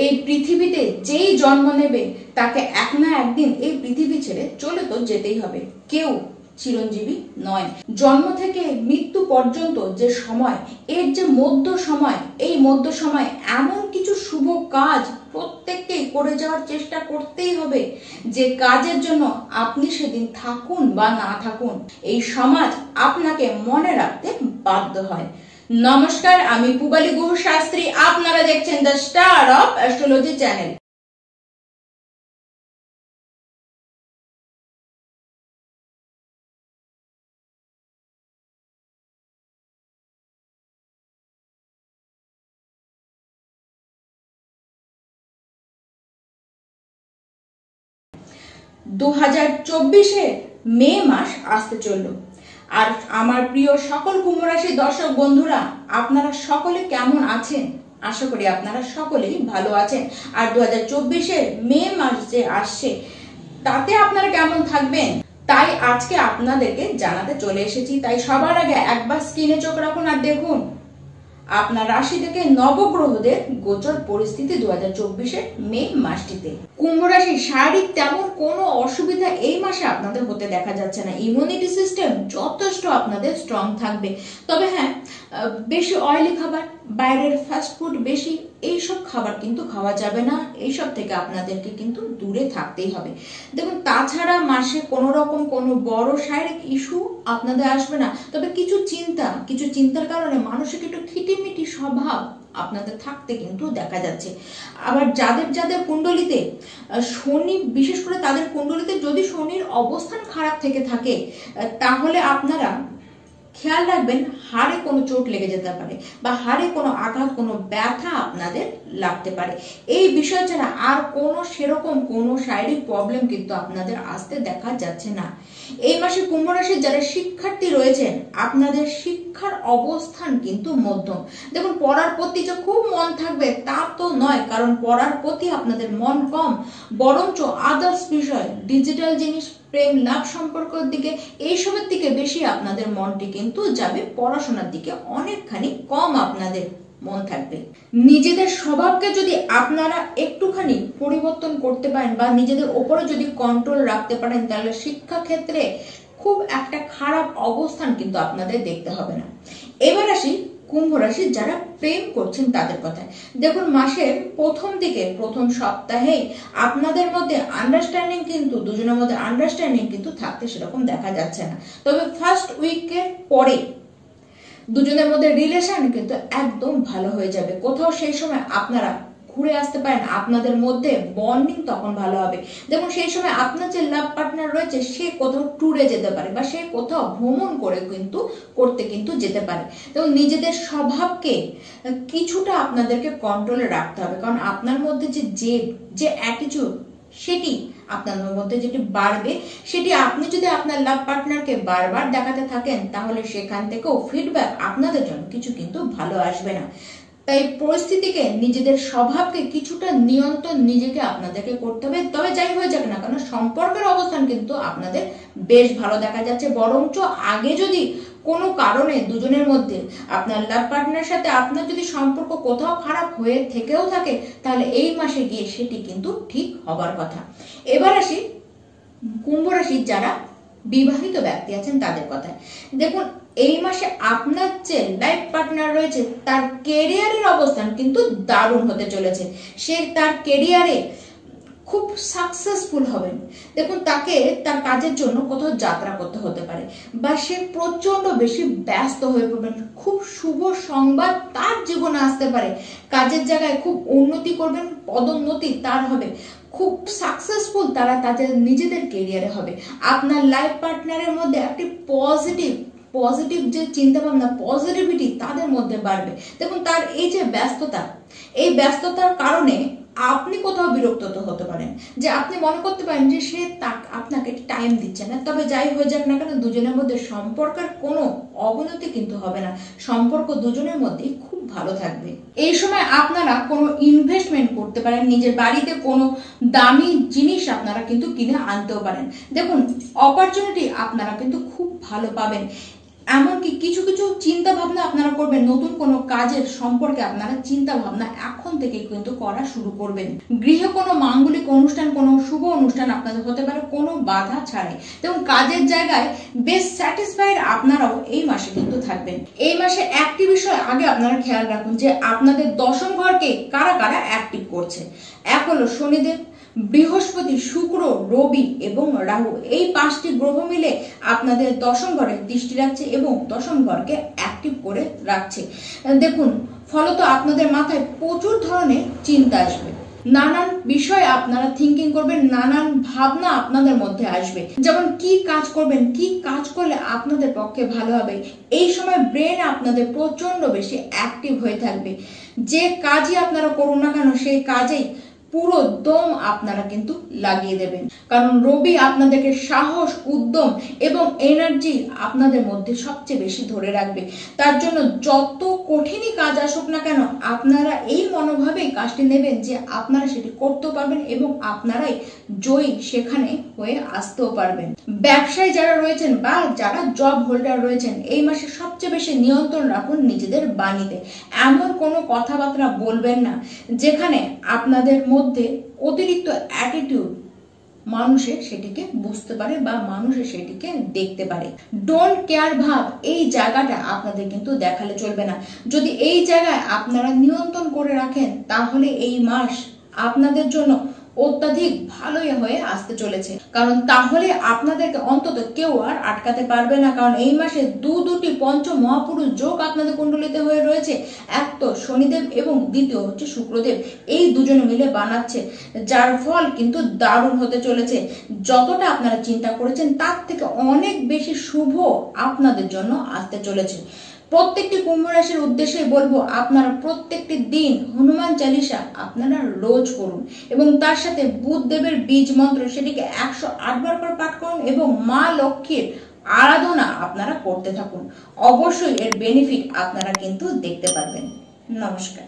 এই পৃথিবীতে যেই জন্ম নেবে তাকে এক না একদিন এই পৃথিবী ছেড়ে চলে তো যেতেই হবে, কেউ চিরঞ্জীবী নয়। জন্ম থেকে মৃত্যু পর্যন্ত যে সময়, এর যে মধ্য সময়, এই মধ্য সময় এমন কিছু শুভ কাজ প্রত্যেককেই করে যাওয়ার চেষ্টা করতেই হবে, যে কাজের জন্য আপনি সেদিন থাকুন বা না থাকুন, এই সমাজ আপনাকে মনে রাখতে বাধ্য হয়। নমস্কার, আমি পূবালী গুহ শাস্ত্রী, আপনারা দেখছেন the star of astrology channel. দু 2024 মে মাস আসতে চলল। আর আমার প্রিয় সকল কুম্ভ রাশির দর্শক বন্ধুরা, আপনারা সকলে কেমন আছেন? আশা করি আপনারা সকলেই ভালো আছেন। আর 2024 মে মাস যে আসছে, তাতে আপনারা কেমন থাকবেন তাই আজকে আপনাদেরকে জানাতে চলে এসেছি। তাই সবার আগে একবার স্ক্রিনে চোখ রাখুন আর দেখুন আপনার রাশি থেকে নবগ্রহদের গোচর পরিস্থিতি 2024 মে মাসটিতে। কুম্ভ রাশি শারীরিক তেমন কোনো অসুবিধা এই মাসে আপনাদের হতে দেখা যাচ্ছে না। ইমিউনিটি সিস্টেম যথেষ্ট আপনাদের স্ট্রং থাকবে। তবে হ্যাঁ, বেশি অয়েলি খাবার, বাইরের ফাস্ট ফুড বেশি, এইসব খাবার কিন্তু খাওয়া যাবে না। এইসব থেকে আপনাদেরকে কিন্তু দূরে থাকতেই হবে। দেখুন, তাছাড়া মাসে কোনো রকম কোনো বড় শারীরিক ইস্যু আপনাদের আসবে না। তবে কিছু চিন্তার কারণে মানসিক একটু খিটিমিটি স্বভাব আপনাদের থাকতে কিন্তু দেখা যাচ্ছে। আবার যাদের কুণ্ডলিতে শনি, বিশেষ করে তাদের কুণ্ডলিতে যদি শনির অবস্থান খারাপ থেকে থাকে, তাহলে আপনারা খেয়াল রাখবেন হাড়ে কোনো চোট লেগে যেতে পারে বা হাড়ে কোনো আঘাত, কোনো ব্যথা আপনাদের লাগতে পারে। এই বিষয় ছাড়া আর কোনো সেরকম কোনো শারীরিক প্রবলেম কিন্তু আপনাদের আসতে দেখা যাচ্ছে না। এই মাসে কুম্ভ রাশির যারা শিক্ষার্থী রয়েছেন, আপনাদের শিক্ষার অবস্থান কিন্তু মধ্যম। দেখুন, পড়ার প্রতি যে খুব মন থাকবে তা তো নয়, কারণ পড়ার প্রতি আপনাদের মন কম, বরঞ্চ আদার্স বিষয়, ডিজিটাল জিনিস, প্রেম লাভ সম্পর্কের দিকে, এইসবের দিকে বেশি আপনাদের মনটি কিন্তু যাবে। পড়াশোনার দিকে অনেকখানি কম আপনাদের মন থাকবে। নিজেদের স্বভাবকে যদি আপনারা একটুখানি পরিবর্তন করতে পারেন বা নিজেদের ওপরে যদি কন্ট্রোল রাখতে পারেন, তাহলে শিক্ষা ক্ষেত্রে খুব একটা খারাপ অবস্থান কিন্তু আপনাদের দেখতে হবে না। এবার আসি কুম্ভ রাশি যারা প্রেম করছেন তাদের কথায়। দেখুন, মাসের প্রথম দিকে, প্রথম সপ্তাহে আপনাদের মধ্যে আন্ডারস্ট্যান্ডিং কিন্তু, দুজনের মধ্যে আন্ডারস্ট্যান্ডিং কিন্তু থাকতে সেরকম দেখা যাচ্ছে না। তবে ফার্স্ট উইকের পরে দুজনের মধ্যে রিলেশন কিন্তু একদম ভালো হয়ে যাবে। কোথাও সেই সময় আপনারা ঘুরে আসতে পারেন, আপনাদের মধ্যে বন্ডিং তখন ভালো হবে। দেখুন, সেই সময় আপনার যে লাভ পার্টনার রয়েছে সে কোথাও ট্যুরে যেতে পারে বা সে কোথাও ভ্রমণ করে করতে যেতে পারে। এবং নিজেদের স্বভাবকে কিছুটা আপনাদেরকে কন্ট্রোলে রাখতে হবে, কারণ আপনার মধ্যে যে অ্যাটিটিউড, সেটি আপনার মধ্যে যেটি বাড়বে, সেটি আপনি যদি আপনার লাভ পার্টনারকে বারবার দেখাতে থাকেন, তাহলে সেখান থেকেও ফিডব্যাক আপনাদের জন্য কিছু কিন্তু ভালো আসবে না। তাই পরিস্থিতিকে, নিজেদের স্বভাবকে কিছুটা নিয়ন্ত্রণ নিজেকে আপনাদেরকে করতে হবে। তবে যাই হয়ে যাক না কেন, সম্পর্কের অবস্থান কিন্তু আপনাদের বেশ ভালো দেখা যাচ্ছে। বরঞ্চ আগে যদি কোনো কারণে দুজনের মধ্যে, আপনার লাভ পার্টনারের সাথে আপনার যদি সম্পর্ক কোথাও খারাপ হয়ে থেকেও থাকে, তাহলে এই মাসে গিয়ে সেটি কিন্তু ঠিক হবার কথা। এবার আসি কুম্ভ রাশির যারা বিবাহিত ব্যক্তি আছেন তাদের কথায়। দেখুন, এই মাসে আপনার যে লাইফ পার্টনার রয়েছে তার কেরিয়ারের অবস্থান কিন্তু দারুণ হতে চলেছে। সে তার কেরিয়ারে খুব সাকসেসফুল হবেন। দেখুন, তাকে তার কাজের জন্য কোথাও যাত্রা করতে হতে পারে বা সে প্রচন্ড বেশি ব্যস্ত হয়ে পড়বেন। খুব শুভ সংবাদ তার জীবনে আসতে পারে। কাজের জায়গায় খুব উন্নতি করবেন, পদোন্নতি তার হবে, খুব সাকসেসফুল তারা তাদের নিজেদের কেরিয়ারে হবে। আপনার লাইফ পার্টনারের মধ্যে একটি পজিটিভ যে চিন্তা ভাবনা, পজিটিভিটি তাদের মধ্যে বাড়বে। দেখুন, তার এই যে ব্যস্ততা, এই ব্যস্ততার কারণে আপনি কোথাও বিরক্ত হতে পারেন, যে আপনি মনে করতে পারেন যে সে আপনাকে টাইম দিচ্ছে না। তবে যাই হয়ে যাক না কেন, দুজনের মধ্যে সম্পর্কের কোনো অবনতি কিন্তু হবে না। সম্পর্ক দুজনের মধ্যেই খুব ভালো থাকবে। এই সময় আপনারা কোনো ইনভেস্টমেন্ট করতে পারেন, নিজের বাড়িতে কোনো দামি জিনিস আপনারা কিন্তু কিনে আনতেও পারেন। দেখুন, অপরচুনিটি আপনারা কিন্তু খুব ভালো পাবেন। এমনকি কিছু কিছু চিন্তা ভাবনা আপনারা করবেন, নতুন কোনো কাজের সম্পর্কে আপনারা চিন্তা ভাবনা এখন থেকে কিন্তু করা শুরু করবেন। গৃহে কোনো মাঙ্গলিক অনুষ্ঠান, কোনো শুভ অনুষ্ঠান আপনাদের হতে পারে কোনো বাধা ছাড়াই। এবং কাজের জায়গায় বেশ স্যাটিসফাইড আপনারাও এই মাসে কিন্তু থাকবেন। এই মাসে একটি বিষয় আগে আপনারা খেয়াল রাখুন যে আপনাদের দশম ঘরকে কারা কারা অ্যাক্টিভ করছে। এক হলো শনিদেব, বৃহস্পতি, শুক্র, রবি এবং রাহু। এই 5টি গ্রহ মিলে আপনাদের দশম ঘরে দৃষ্টি রাখছে এবং দশম ঘরকে অ্যাক্টিভ করে রাখছে। দেখুন, ফলত আপনাদের মাথায় প্রচুর ধরনের চিন্তা আসবে, নানান বিষয় আপনারা থিঙ্কিং করবেন, নানান ভাবনা আপনাদের মধ্যে আসবে, যেমন কি কাজ করবেন, কি কাজ করলে আপনাদের পক্ষে ভালো হবে। এই সময় ব্রেন আপনাদের প্রচন্ড বেশি অ্যাক্টিভ হয়ে থাকবে। যে কাজই আপনারা করুন না কেন সেই কাজেই পুরো দম আপনারা কিন্তু লাগিয়ে দেবেন, কারণ রবি আপনাদেরকে সাহস, উদ্যম এবং এনার্জি আপনাদের মধ্যে সবচেয়ে বেশি ধরে রাখবে। তার জন্য যত কঠিনই কাজ আসুক না কেন আপনারা এই মনোভাবেই কাজটি নেবেন যে আপনারা সেটি করতেও পারবেন এবং আপনারাই জয়ী সেখানে হয়ে আসতেও পারবেন। ব্যবসায়ী যারা রয়েছেন বা যারা জব হোল্ডার রয়েছেন, এই মাসে সবচেয়ে বেশি নিয়ন্ত্রণ রাখুন নিজেদের বাণীতে। এমন কোনো কথাবার্তা বলবেন না যেখানে আপনাদের মধ্যে অতিরিক্ত অ্যাটিটিউড মানুষে সেটিকে বুঝতে পারে বা মানুষে সেটিকে দেখতে পারে। ডোন্ট কেয়ার ভাব এই জায়গাটা আপনাদের কিন্তু দেখালে চলবে না। যদি এই জায়গায় আপনারা নিয়ন্ত্রণ করে রাখেন তাহলে এই মাস আপনাদের জন্য অত্যাধিক ভালোই হয়ে আসতে চলেছে, কারণ তাহলে আপনাদেরকে অন্তত কেউ আর আটকাতে পারবে না। কারণ এই মাসে দুটি পঞ্চ মহাপুরুষ যোগ আপনাদের কুণ্ডলিতে হয়ে রয়েছে। এক তো শনিদেব এবং দ্বিতীয় হচ্ছে শুক্রদেব, এই দুজনে মিলে বানাচ্ছে, যার ফল কিন্তু দারুণ হতে চলেছে। যতটা আপনারা চিন্তা করেছেন তার থেকে অনেক বেশি শুভ আপনাদের জন্য আসতে চলেছে। প্রত্যেকটি কুম্ভ রাশির উদ্দেশ্যে বলবো আপনারা প্রত্যেকটি দিন হনুমান চালিসা আপনারা রোজ করুন এবং তার সাথে বুধ দেবের বীজ মন্ত্র সেটিকে 108 বার করে পাঠ করুন এবং মা লক্ষ্মীর আরাধনা আপনারা করতে থাকুন। অবশ্যই এর বেনিফিট আপনারা কিন্তু দেখতে পারবেন। নমস্কার।